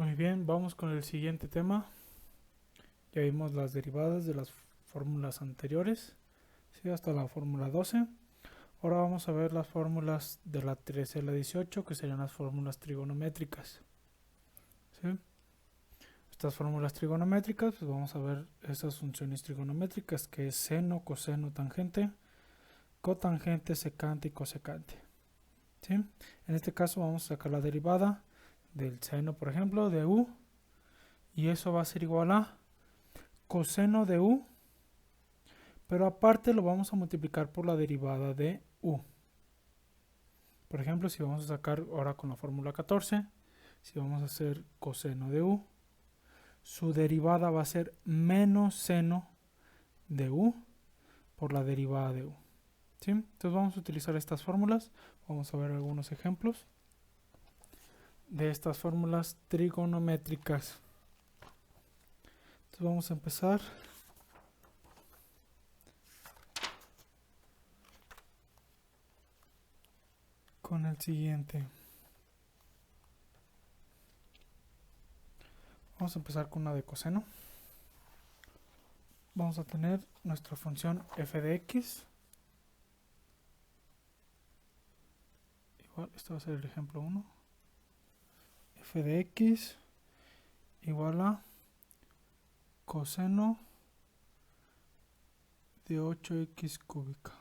Muy bien, vamos con el siguiente tema. Ya vimos las derivadas de las fórmulas anteriores, ¿sí? Hasta la fórmula 12. Ahora vamos a ver las fórmulas de la 13 a la 18, que serían las fórmulas trigonométricas, ¿sí? Estas fórmulas trigonométricas, pues vamos a ver esas funciones trigonométricas, que es seno, coseno, tangente, cotangente, secante y cosecante, ¿sí? En este caso vamos a sacar la derivada del seno, por ejemplo, de u, y eso va a ser igual a coseno de u, pero aparte lo vamos a multiplicar por la derivada de u. Por ejemplo, si vamos a sacar ahora con la fórmula 14, si vamos a hacer coseno de u, su derivada va a ser menos seno de u por la derivada de u, ¿sí? Entonces vamos a utilizar estas fórmulas. Vamos a ver algunos ejemplos de estas fórmulas trigonométricas. Entonces vamos a empezar con el siguiente. Vamos a empezar con una de coseno. Vamos a tener nuestra función f de x. Igual, este va a ser el ejemplo 1. F de x igual a coseno de 8x cúbica.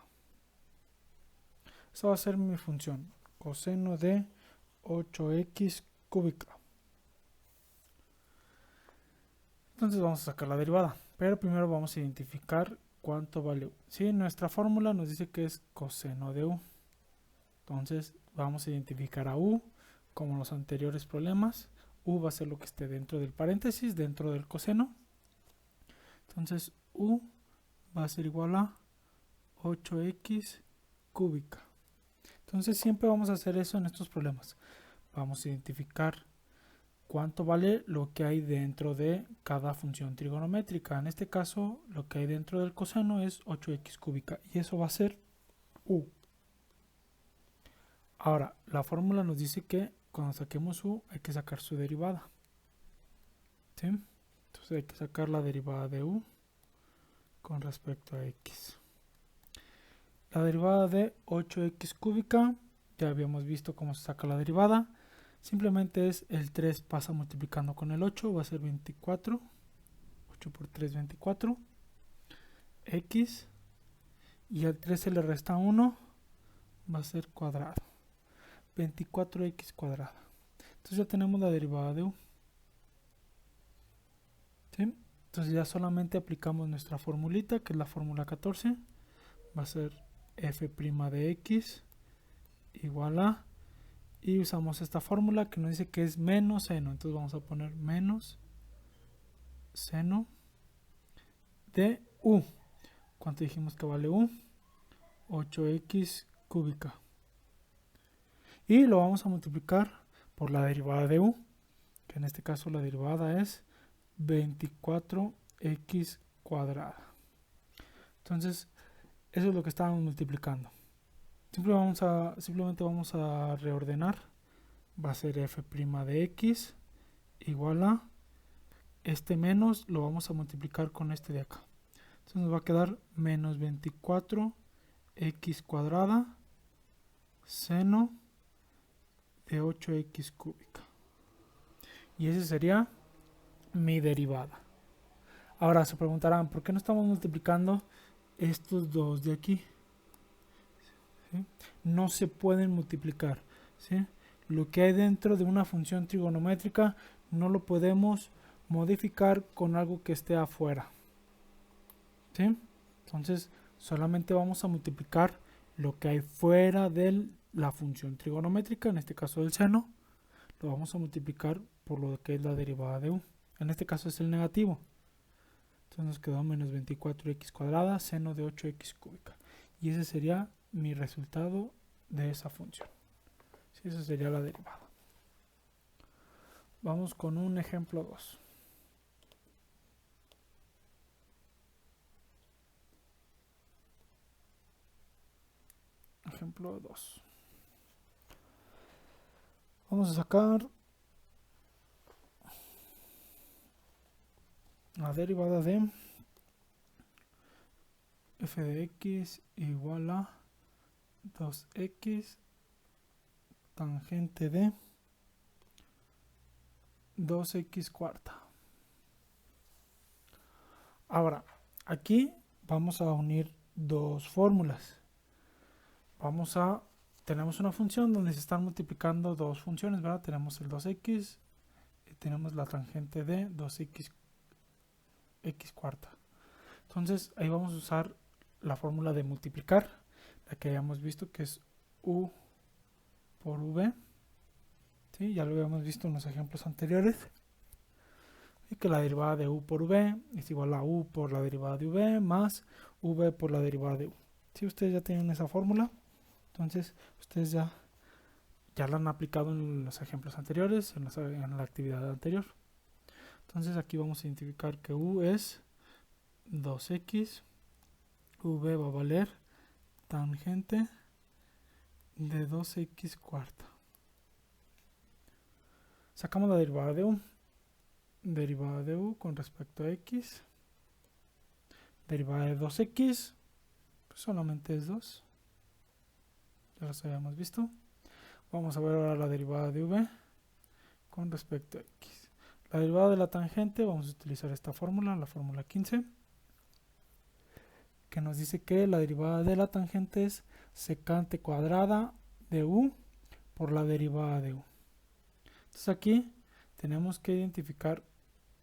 Esa va a ser mi función, coseno de 8x cúbica. Entonces vamos a sacar la derivada, pero primero vamos a identificar cuánto vale u. ¿Sí? Nuestra fórmula nos dice que es coseno de u. Entonces vamos a identificar a u como en los anteriores problemas. U va a ser lo que esté dentro del paréntesis, dentro del coseno. Entonces u va a ser igual a 8x cúbica. Entonces siempre vamos a hacer eso en estos problemas. Vamos a identificar cuánto vale lo que hay dentro de cada función trigonométrica. En este caso, lo que hay dentro del coseno es 8x cúbica y eso va a ser u. Ahora, la fórmula nos dice que cuando saquemos u hay que sacar su derivada, ¿sí? Entonces hay que sacar la derivada de u con respecto a x. La derivada de 8x cúbica, ya habíamos visto cómo se saca la derivada. Simplemente es el 3 pasa multiplicando con el 8, va a ser 24. 8 por 3, 24. X. Y al 3 se le resta 1, va a ser cuadrado. 24x cuadrada. Entonces ya tenemos la derivada de u, ¿sí? Entonces ya solamente aplicamos nuestra formulita, que es la fórmula 14. Va a ser f' de x igual a, y usamos esta fórmula que nos dice que es menos seno. Entonces vamos a poner menos seno de u. ¿Cuánto dijimos que vale u? 8x cúbica. Y lo vamos a multiplicar por la derivada de u, que en este caso la derivada es 24x cuadrada. Entonces, eso es lo que estábamos multiplicando. Simplemente vamos a reordenar. Va a ser f' de x igual a este menos, lo vamos a multiplicar con este de acá. Entonces nos va a quedar menos 24x cuadrada seno de 8x cúbica. Y esa sería mi derivada. Ahora se preguntarán, ¿por qué no estamos multiplicando estos dos de aquí? ¿Sí? No se pueden multiplicar, ¿sí? Lo que hay dentro de una función trigonométrica no lo podemos modificar con algo que esté afuera, ¿sí? Entonces solamente vamos a multiplicar lo que hay fuera de la función trigonométrica, en este caso del seno, lo vamos a multiplicar por lo que es la derivada de u. En este caso es el negativo. Entonces nos quedó menos 24x cuadrada seno de 8x cúbica. Y ese sería mi resultado de esa función. Sí, esa sería la derivada. Vamos con un ejemplo 2. Ejemplo 2. Vamos a sacar la derivada de f de x igual a 2x tangente de 2x cuarta. Ahora, aquí vamos a unir dos fórmulas. Tenemos una función donde se están multiplicando dos funciones, ¿verdad? Tenemos el 2x y tenemos la tangente de 2x cuarta. Entonces, ahí vamos a usar la fórmula de multiplicar, la que hayamos visto que es u por v. ¿Sí? Ya lo habíamos visto en los ejemplos anteriores. Y que la derivada de u por v es igual a u por la derivada de v más v por la derivada de u. Si ustedes ya tienen esa fórmula, entonces ustedes ya la han aplicado en los ejemplos anteriores, en la actividad anterior. Entonces aquí vamos a identificar que u es 2x, v va a valer tangente de 2x cuarta. Sacamos la derivada de u. Derivada de u con respecto a x. Derivada de 2x, pues solamente es 2. Ya los habíamos visto. Vamos a ver ahora la derivada de v con respecto a x. La derivada de la tangente, vamos a utilizar esta fórmula, la fórmula 15, que nos dice que la derivada de la tangente es secante cuadrada de u por la derivada de u. Entonces aquí tenemos que identificar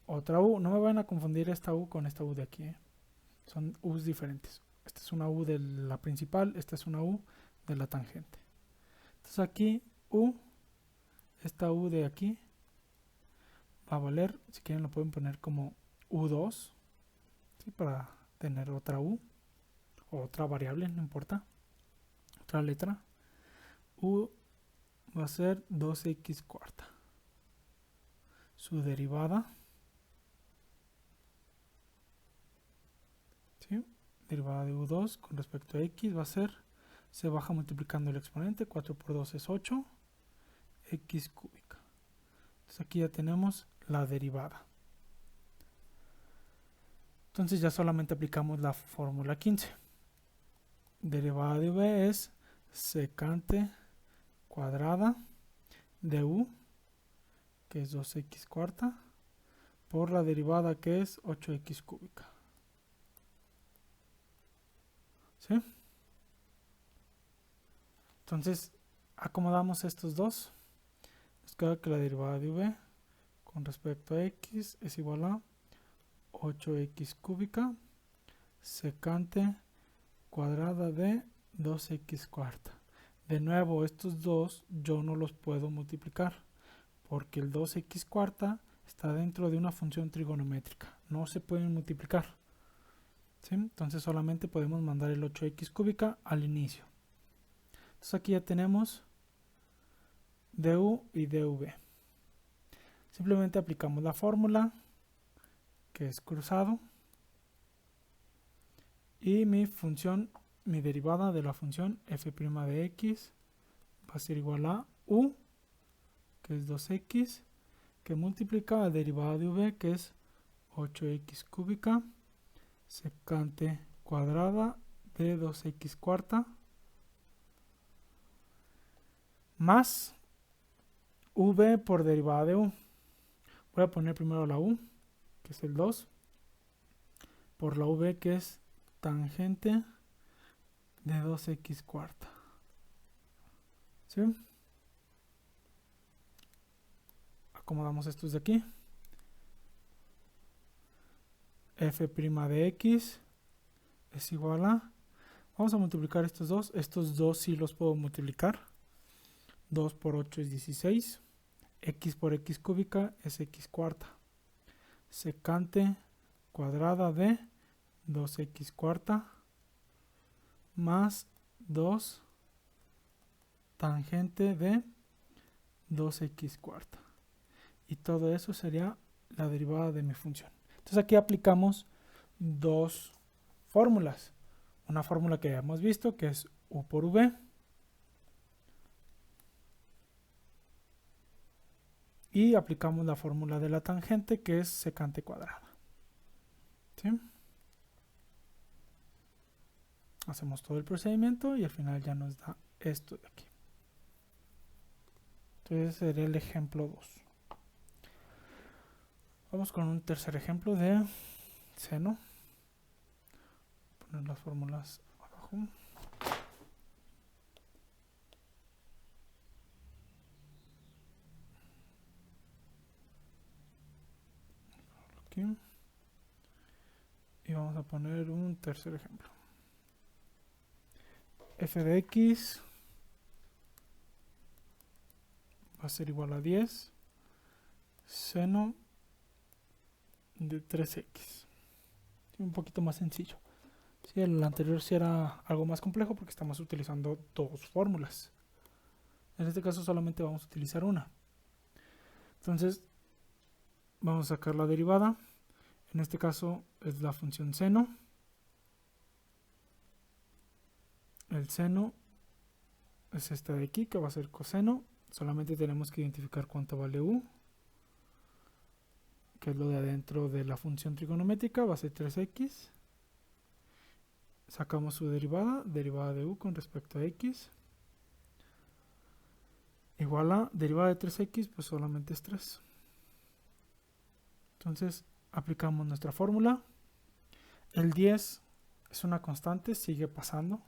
otra u. No me van a confundir esta u con esta u de aquí, ¿eh? Son u's diferentes. Esta es una u de la principal, esta es una u de la tangente. Entonces aquí u, esta u de aquí, va a valer, si quieren lo pueden poner como u2, ¿sí? Para tener otra u, o otra variable, no importa, otra letra. U va a ser 2x cuarta. Su derivada, ¿sí? Derivada de u2 con respecto a x va a ser, se baja multiplicando el exponente, 4 por 2 es 8, x cúbica. Entonces aquí ya tenemos la derivada. Entonces ya solamente aplicamos la fórmula 15. Derivada de v es secante cuadrada de u, que es 2x cuarta, por la derivada que es 8x cúbica. ¿Sí? Entonces acomodamos estos dos. Nos queda que la derivada de v con respecto a x es igual a 8x cúbica secante cuadrada de 2x cuarta. De nuevo, estos dos yo no los puedo multiplicar porque el 2x cuarta está dentro de una función trigonométrica. No se pueden multiplicar. ¿Sí? Entonces solamente podemos mandar el 8x cúbica al inicio. Entonces aquí ya tenemos du y dv. Simplemente aplicamos la fórmula, que es cruzado, y mi función, mi derivada de la función f' de x va a ser igual a u, que es 2x, que multiplica la derivada de v, que es 8x cúbica secante cuadrada de 2x cuarta, más v por derivada de u. Voy a poner primero la u, que es el 2, por la v, que es tangente de 2x cuarta. ¿Sí? Acomodamos estos de aquí. F' de x es igual a... Vamos a multiplicar estos dos. Estos dos sí los puedo multiplicar. 2 por 8 es 16. X por x cúbica es x cuarta. Secante cuadrada de 2x cuarta más 2 tangente de 2x cuarta. Y todo eso sería la derivada de mi función. Entonces aquí aplicamos dos fórmulas. Una fórmula que ya hemos visto, que es u por v. Y aplicamos la fórmula de la tangente, que es secante cuadrada. ¿Sí? Hacemos todo el procedimiento y al final ya nos da esto de aquí. Entonces sería el ejemplo 2. Vamos con un tercer ejemplo de seno. Poner las fórmulas abajo. Aquí. Y vamos a poner un tercer ejemplo. F de x va a ser igual a 10 seno de 3x. Un poquito más sencillo. Sí, el anterior sí era algo más complejo porque estamos utilizando dos fórmulas. En este caso solamente vamos a utilizar una. Entonces vamos a sacar la derivada. En este caso es la función seno. El seno es esta de aquí, que va a ser coseno. Solamente tenemos que identificar cuánto vale u, que es lo de adentro de la función trigonométrica, va a ser 3x. Sacamos su derivada, derivada de u con respecto a x. Igual a derivada de 3x, pues solamente es 3. Entonces aplicamos nuestra fórmula. El 10 es una constante, sigue pasando.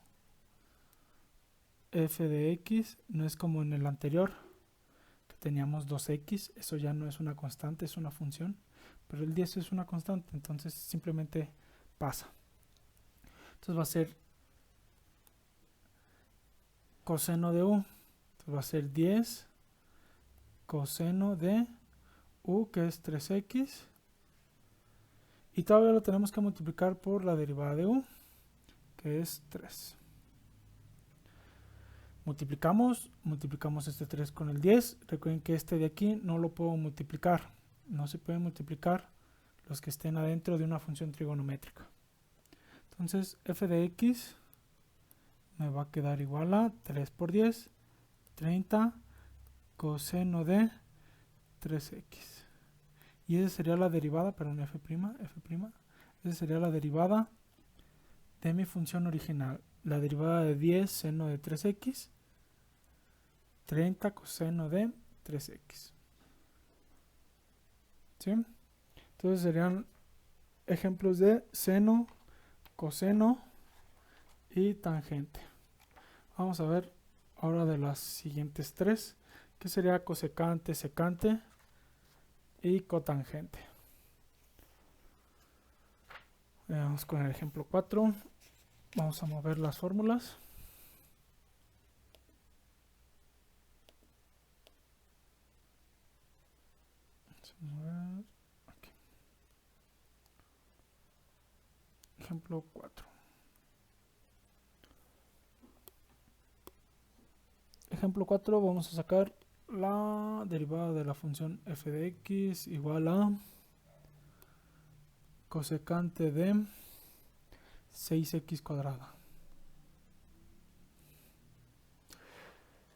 F de x no es como en el anterior, que teníamos 2x, eso ya no es una constante, es una función. Pero el 10 es una constante, entonces simplemente pasa. Entonces va a ser coseno de u. Entonces va a ser 10 coseno de u, que es 3x. Y todavía lo tenemos que multiplicar por la derivada de u, que es 3. Multiplicamos este 3 con el 10. Recuerden que este de aquí no lo puedo multiplicar. No se pueden multiplicar los que estén adentro de una función trigonométrica. Entonces f de x me va a quedar igual a 3 por 10, 30 coseno de 3x. Y esa sería la derivada, perdón, f', esa sería la derivada de mi función original. La derivada de 10 seno de 3x, 30 coseno de 3x. ¿Sí? Entonces serían ejemplos de seno, coseno y tangente. Vamos a ver ahora de las siguientes tres, que sería cosecante, secante y cotangente. Vamos con el ejemplo 4. Vamos a mover las fórmulas. Aquí. Ejemplo 4. Ejemplo 4, vamos a sacar la derivada de la función f de x igual a cosecante de 6x cuadrada.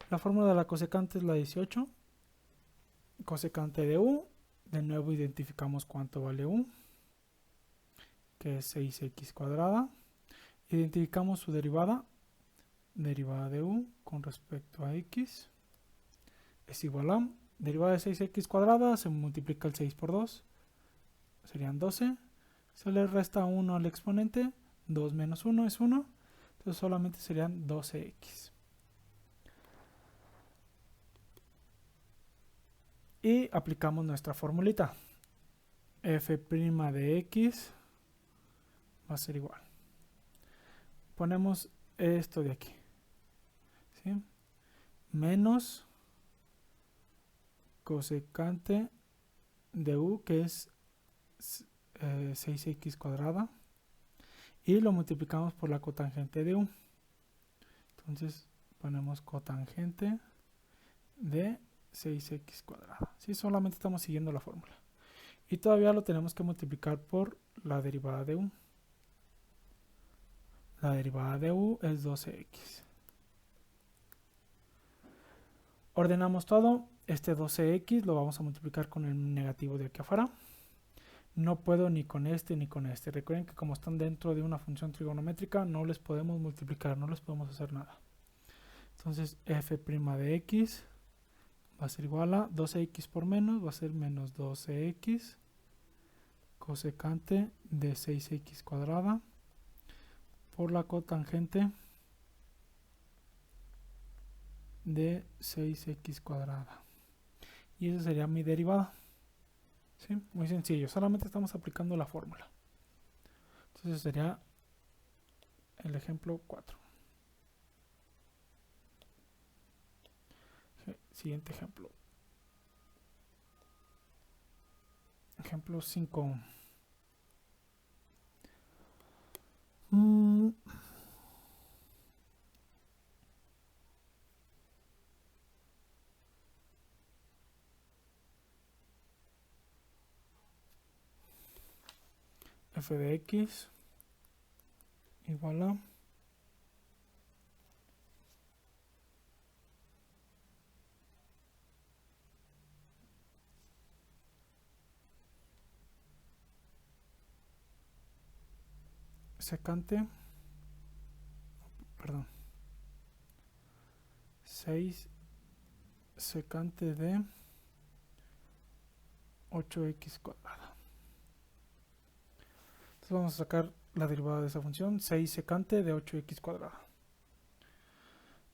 La fórmula de la cosecante es la 18. Cosecante de u, de nuevo identificamos cuánto vale u, que es 6x cuadrada. Identificamos su derivada, derivada de u con respecto a x es igual a derivada de 6x cuadrada, se multiplica el 6 por 2, serían 12, se le resta 1 al exponente, 2 menos 1 es 1, entonces solamente serían 12x. Y aplicamos nuestra formulita, f' de x va a ser igual. Ponemos esto de aquí, ¿sí? Menos cosecante de u, que es 6x cuadrada, y lo multiplicamos por la cotangente de u. Entonces ponemos cotangente de 6x cuadrada. ¿Sí? Solamente estamos siguiendo la fórmula. Y todavía lo tenemos que multiplicar por la derivada de u. La derivada de u es 12x. Ordenamos todo. Este 12x lo vamos a multiplicar con el negativo de aquí afuera. no puedo ni con este ni con este. Recuerden que como están dentro de una función trigonométrica, no les podemos multiplicar, no les podemos hacer nada. Entonces f' de x va a ser igual a 12x por menos, va a ser menos 12x cosecante de 6x cuadrada por la cotangente de 6x cuadrada. Y esa sería mi derivada. ¿Sí? Muy sencillo, solamente estamos aplicando la fórmula. Entonces sería el ejemplo 4. Siguiente ejemplo. Ejemplo 5. F de x igual a secante, perdón, 6 secante de 8x cuadrada. Entonces vamos a sacar la derivada de esa función, 6 secante de 8x cuadrada.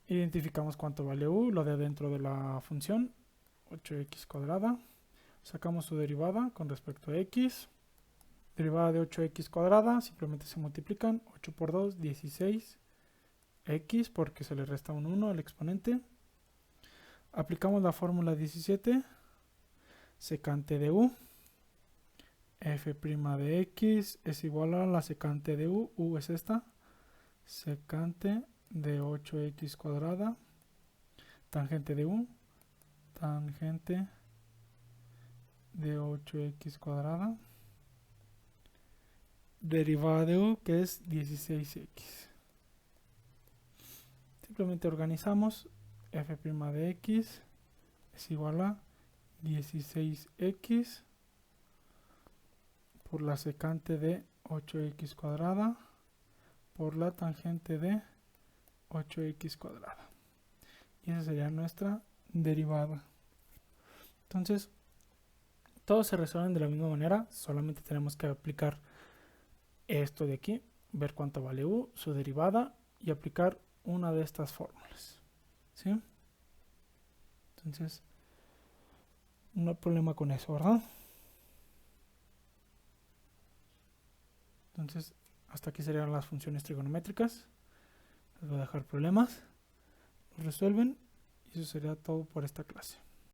Identificamos cuánto vale u, lo de dentro de la función, 8x cuadrada. Sacamos su derivada con respecto a x. Derivada de 8x cuadrada, simplemente se multiplican. 8 por 2, 16x, porque se le resta un 1 al exponente. Aplicamos la fórmula 17, secante de u. F' de x es igual a la secante de u es esta, secante de 8x cuadrada, tangente de u, tangente de 8x cuadrada, derivada de u que es 16x. Simplemente organizamos, f' de x es igual a 16x por la secante de 8x cuadrada por la tangente de 8x cuadrada. Y esa sería nuestra derivada. Entonces, todos se resuelven de la misma manera, solamente tenemos que aplicar esto de aquí, ver cuánto vale u, su derivada y aplicar una de estas fórmulas. ¿Sí? Entonces, no hay problema con eso, ¿verdad? Entonces, hasta aquí serían las funciones trigonométricas. Les voy a dejar problemas. Los resuelven y eso sería todo por esta clase.